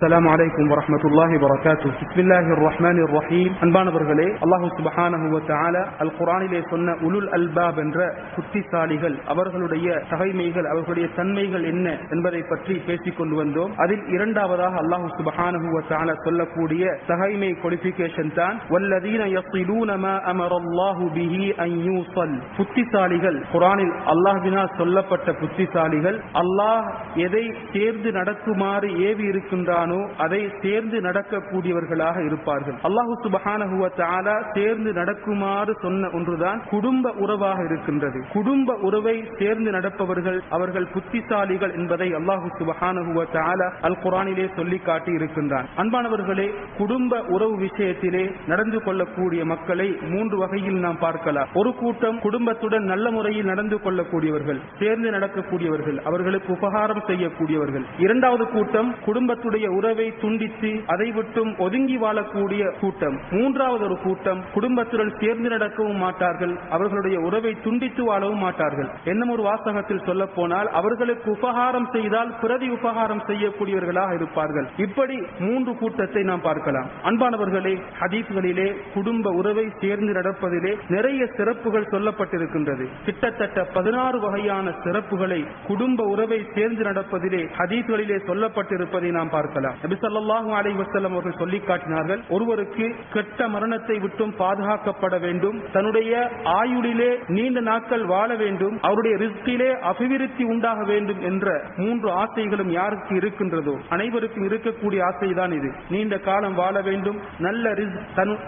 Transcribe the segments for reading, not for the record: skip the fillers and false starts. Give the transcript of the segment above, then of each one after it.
السلام عليكم ورحمة الله وبركاته. بسم الله الرحمن الرحيم. அன்பானவர்களே, அல்லாஹ் சுப்ஹானஹு வ தஆலா அல் குர்ஆனிலே சொன்ன உலுல் அல்பாப் என்ற புத்திசாலிகள் அவர்களுடைய தகைமைகள் அவர்களுடைய தன்மைகள் என்ன என்பதை பற்றி பேசிக் கொண்டு வந்தோம். அதில் இரண்டாவதாக அல்லாஹ் சுப்ஹானஹு வ தஆலா சொல்லக்கூடிய தகைமை குவாலிஃபிகேஷன் தான் வல்லதீன யஸிலூன மா அமரல்லாஹு பிஹி அன் யூஸல். புத்திசாலிகள், குர்ஆனில் அல்லாஹ்வினால் சொல்லப்பட்ட புத்திசாலிகள் அல்லாஹ் எதை தேர்ந்து நடக்குமாறு ஏவி இருக்கின்றான் அதை சேர்ந்து நடக்கக்கூடியவர்களாக இருப்பார்கள். அல்லாஹு சுப்ஹானஹு வ தஆலா சேர்ந்து நடக்குமாறு சொன்ன ஒன்றுதான் குடும்ப உறவாக இருக்கின்றது. குடும்ப உறவை சேர்ந்து நடப்பவர்கள் அவர்கள் புத்திசாலிகள் என்பதை அல்லாஹு சுப்ஹானஹு வ தஆலா அல் குர்ஆனிலே சொல்லி காட்டி இருக்கின்றான். அன்பானவர்களே, குடும்ப உறவு விஷயத்திலே நடந்து கொள்ளக்கூடிய மக்களை மூன்று வகையில் நாம் பார்க்கலாம். ஒரு கூட்டம் குடும்பத்துடன் நல்ல முறையில் நடந்து கொள்ளக்கூடியவர்கள், சேர்ந்து நடக்கக்கூடியவர்கள், அவர்களுக்கு உபகாரம் செய்யக்கூடியவர்கள். இரண்டாவது கூட்டம் குடும்பத்துடைய உறவை துண்டித்து அதை விட்டும் ஒதுங்கி வாழக்கூடிய கூட்டம். மூன்றாவது ஒரு கூட்டம் குடும்பத்துடன் சேர்ந்து நடக்கவும் மாட்டார்கள், அவர்களுடைய உறவை துண்டித்து வாழவும் மாட்டார்கள். என்னும் ஒரு வாசகத்தில் சொல்ல போனால் அவர்களுக்கு உபகாரம் செய்தால் பிரதி உபகாரம் செய்யக்கூடியவர்களாக இருப்பார்கள். இப்படி மூன்று கூட்டத்தை நாம் பார்க்கலாம். அன்பானவர்களே, ஹதீஸ்களிலே குடும்ப உறவை சேர்ந்து நடப்பதிலே நிறைய சிறப்புகள் சொல்லப்பட்டிருக்கின்றது. கிட்டத்தட்ட 16 வகையான சிறப்புகளை குடும்ப உறவை சேர்ந்து நடப்பதிலே ஹதீஸ்களிலே சொல்லப்பட்டிருப்பதை நாம் பார்க்கலாம். நபி ஸல்லல்லாஹு அலைஹி வஸல்லம் அவர்கள் சொல்லி காட்டினார்கள், ஒருவருக்கு கெட்ட மரணத்தை விட்டும் பாதுகாக்கப்பட வேண்டும், தன்னுடைய ஆயுளிலே நீண்ட நாட்கள் வாழ வேண்டும், அவருடைய ரிஸ்கிலே அபிவிருத்தி உண்டாக வேண்டும் என்ற மூன்று ஆசைகளும் யாருக்கு இருக்கின்றதோ அனைவருக்கும் இருக்கக்கூடிய ஆசைதான் இது. நீண்ட காலம் வாழ வேண்டும், நல்ல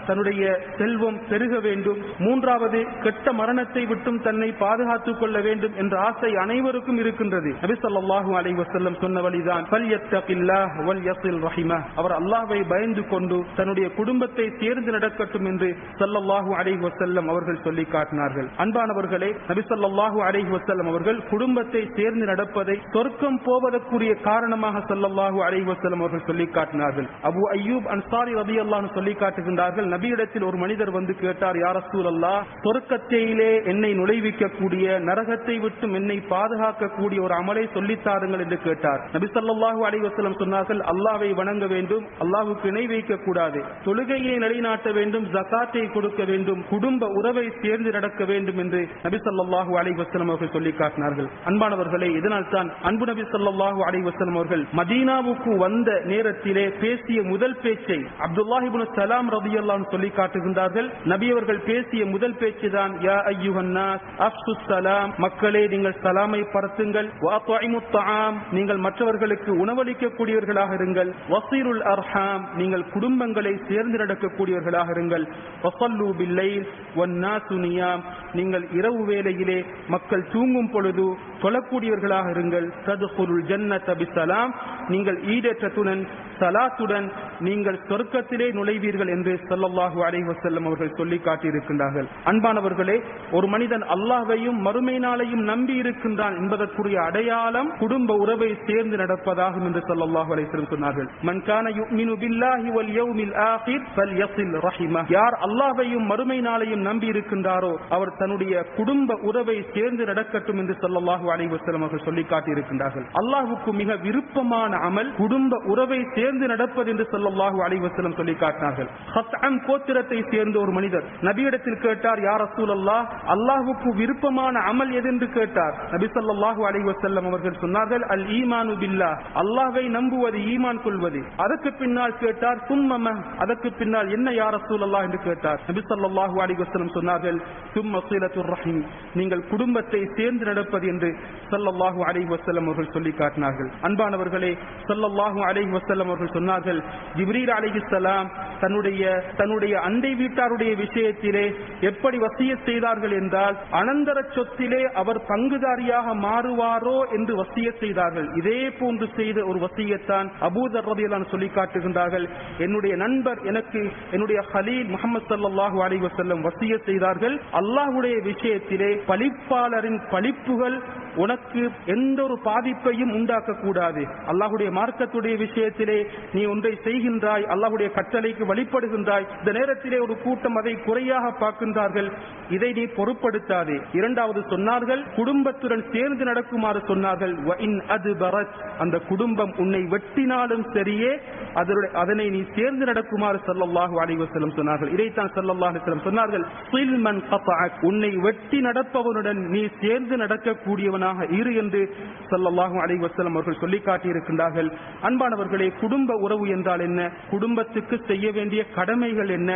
தன்னுடைய செல்வம் பெருக வேண்டும், மூன்றாவது கெட்ட மரணத்தை விட்டும் தன்னை பாதுகாத்துக் கொள்ள வேண்டும் என்ற ஆசை அனைவருக்கும் இருக்கின்றது. நபி ஸல்லல்லாஹு அலைஹி வஸல்லம் சொன்ன வழிதான் ஃபல்யத்தகில்லாஹ் வல்யஸில் ரஹிமஹ். அவர் அல்லாஹ்வை பயந்து கொண்டு தன்னுடைய குடும்பத்தை சேர்ந்து நடக்கட்டும் என்று ஸல்லல்லாஹு அலைஹி வஸல்லம் அவர்கள் சொல்லி காட்டினார்கள். அன்பானவர்களே, நபி ஸல்லல்லாஹு அலைஹி வஸல்லம் அவர்கள் குடும்பத்தை சேர்ந்து நடப்பதை சொர்க்கம் போவதற்குரிய காரணமாக ஸல்லல்லாஹு அலைஹி வஸல்லம் அவர்கள் சொல்லி காட்டினார்கள். அபூ அய்யூப் அன்சாரி ரலியல்லாஹு அன்ஹு சொல்லி காட்டுகின்றார்கள், நபியிடத்தில் ஒரு மனிதர் வந்து கேட்டார், யா ரசூலல்லாஹ், சொர்க்கத்திலே என்னை நுழைவிக்கக்கூடிய, நரகத்தை விட்டும் என்னை பாதுகாக்கக்கூடிய ஒரு அமலை சொல்லித்தாருங்கள் என்று கேட்டார். நபி ஸல்லல்லாஹு அலைஹி வஸல்லம் சொன்னார்கள், அல்லாஹ்வை வணங்க வேண்டும், அல்லாஹ்வுக்கு இணை வைக்க கூடாது, தொழுகையை நிலைநாட்ட வேண்டும், ஜகாத்தை கொடுக்க வேண்டும், குடும்ப உறவை சேர்ந்து நடக்க வேண்டும் என்று நபி ஸல்லல்லாஹு அலைஹி வஸல்லம் அவர்கள் சொல்லி காட்டினார்கள். அன்பானவர்களே, இதனால் தான் அன்பு நபி ஸல்லல்லாஹு அலைஹி வஸல்லம் அவர்கள் மதீனாவுக்கு வந்த நேரத்திலே பேசிய முதல் பேச்சை அப்துல்லாஹ் இப்னு ஸலாம் ரலியல்லாஹு அன்ஹு சொல்லி காட்டுகின்றார்கள். நபி அவர்கள் பேசிய முதல் பேச்சு தான் யா அய்யுஹன் நாஸ் அஃஷுஸ் ஸலாம், மக்களே நீங்கள் சலாமை பரத்துங்கள், வஅத்இமுத் தஆம், நீங்கள் மற்றவர்களுக்கு உணவளிக்க கூடியவர்களாக இருங்கள், வஸீருல் அர்ஹாம், நீங்கள் குடும்பங்களை சேர்ந்து நடக்கக்கூடியவர்களாக இருங்கள், வஸல்லு பில்லைல் வன்னாசு நியாம், நீங்கள் இரவு வேளையிலே மக்கள் தூங்கும் பொழுது தொழக்கூடியவர்களாக இருங்கள், தத்குலுல் ஜன்னத பிஸலாம், நீங்கள் ஈடேற்றத்துடன் சலாத்துடன் நீங்கள் சொர்க்கத்திலே நுழைவீர்கள் என்று ஸல்லல்லாஹு அலைஹி வஸல்லம் அவர்கள் சொல்லி காட்டியிருக்கின்றார்கள். அன்பானவர்களே, ஒரு மனிதன் அல்லாஹ்வையும் மறுமை நாளையும் நம்பி இருக்கின்றான் என்பதற்குரிய அடையாளம் குடும்ப உறவை சேர்ந்து நடப்பதாகும் என்று ஸல்லல்லாஹு அலைஹி வஸல்லம் சொன்னார்கள். மன் கான யுமினு பில்லாஹி வல் யௌமில் ஆகிர் ஃபல்யஸில் ரஹிமஹ், யார் அல்லாஹ்வையும் மறுமை நாளையும் நம்பி இருக்கின்றாரோ அவர் தன்னுடைய குடும்ப உறவை சேர்ந்து நடக்கட்டும் என்று ஸல்லல்லாஹு அலைஹி வஸல்லம் அவர்கள் சொல்லி காட்டியிருக்கின்றார்கள். அல்லாஹ்வுக்கு மிக விருப்பமான அமல் குடும்ப உறவை சேர்ந்து நடப்பது என்று ஸல்லல்லாஹு அலைஹி வஸல்லம் சொல்லி காட்டினார்கள். ஹஸ்அம் கோத்திரத்தை சேர்ந்த ஒரு மனிதர் நபியிடத்தில் கேட்டார், யா ரசூலல்லாஹ், அல்லாஹ்வுக்கு விருப்பமான அமல் எது என்று கேட்டார். நபி ஸல்லல்லாஹு அலைஹி வஸல்லம் அவர்கள் சொன்னார்கள், அல் ஈமானு பில்லாஹ், அல்லாஹ்வை நம்புவது, ஈமான் கொள்வது. அதற்கு பின்னால் கேட்டார், சும்மம, அதற்கு பின்னால் என்ன யா ரசூலல்லாஹ் என்று கேட்டார். நபி ஸல்லல்லாஹு அலைஹி வஸல்லம் சொன்னார்கள், சும்ம ஸிலத்துர் ரஹீம், நீங்கள் குடும்பத்தை சேர்ந்து நடப்பது என்று ஸல்லல்லாஹு அலைஹி வஸல்லம் அவர்கள் சொல்லி காட்டினார்கள். அன்பானவர்களே, ஸல்லல்லாஹு அலைஹி வஸல்லம் அவர்கள் சொன்னார்கள், ஜிப்ரீல் அலைஹிஸ்ஸலாம் தன்னுடைய அண்டை வீட்டாருடைய விஷயத்திலே எப்படி வசியத் செய்தார்கள் என்றால், அனந்தர சொத்திலே அவர் பங்குதாரியாக மாறுவாரோ என்று வசியத் செய்தார்கள். இதே போன்று செய்த ஒரு வசியத்தான் அபூ தர் ரலியல்லாஹு அன்ஹு சொல்லி காட்டுகின்றார்கள். என்னுடைய நண்பர் எனக்கு, என்னுடைய ஹலீல் முஹம்மது ஸல்லல்லாஹு அலைஹி வஸல்லம் வசியத் செய்தார்கள், அல்லாஹ்வுடைய விஷயத்திலே பழிப்பாளரின் பழிப்புகள் உனக்கு எந்த ஒரு பாதிப்பையும் உண்டாக்க கூடாது. அல்லாஹ்வுடைய மார்க்கத்துடைய விஷயத்திலே நீ ஒன்றை செய்கின்றாய், அல்லாஹ்வுடைய கட்டளைக்கு வழிபடுகின்றாய், இந்த நேரத்திலே ஒரு கூட்டம் அதை குறையாக பார்க்கின்றார்கள், இதை நீ பொருட்படுத்தாதே. இரண்டாவது சொன்னார்கள், குடும்பத்துடன் சேர்ந்து நடக்குமாறு சொன்னார்கள். அந்த குடும்பம் உன்னை வெட்டினாலும் சரியே அதனை நீ சேர்ந்து நடக்குமாறு ஸல்லல்லாஹு அலைஹி வஸல்லம் சொன்னார்கள். இதைத்தான் ஸல்லல்லாஹு அலைஹி வஸல்லம் சொன்னார்கள், சில்மன் கதஅக், உன்னை வெட்டி நடப்பவனுடன் நீ சேர்ந்து நடக்கக்கூடியவனாக இரு என்று ஸல்லல்லாஹு அலைஹி வஸல்லம் அவர்கள் சொல்லி காட்டியிருக்கின்றார்கள். அன்பானவர்களே, குடும்ப உறவு என்றால் என்ன, குடும்பத்துக்கு செய்ய வேண்டிய கடமைகள் என்ன,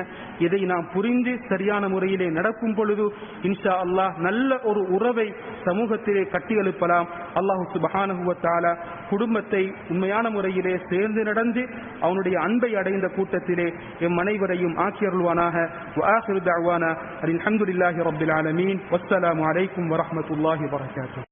இதை நாம் புரிந்து சரியான முறையிலே நடக்கும் பொழுது இன்ஷா அல்லாஹ் நல்ல ஒரு உறவை சமூகத்திலே கட்டியெழுப்பலாம். அல்லாஹ் சுப்ஹானஹு வ தஆலா குடும்பத்தை உண்மையான முறையிலே சேர்ந்து நடந்து அவனுடைய அன்பை அடைந்த கூட்டத்திலே எம் அனைவரையும் ஆக்கியருள்வானாக. வஆகிரு தஅவானா அல்ஹம்துலில்லாஹி ரப்பில் ஆலமீன். வஸ்ஸலாமு அலைக்கும் வரஹ்மத்துல்லாஹி வபரகாத்துஹு.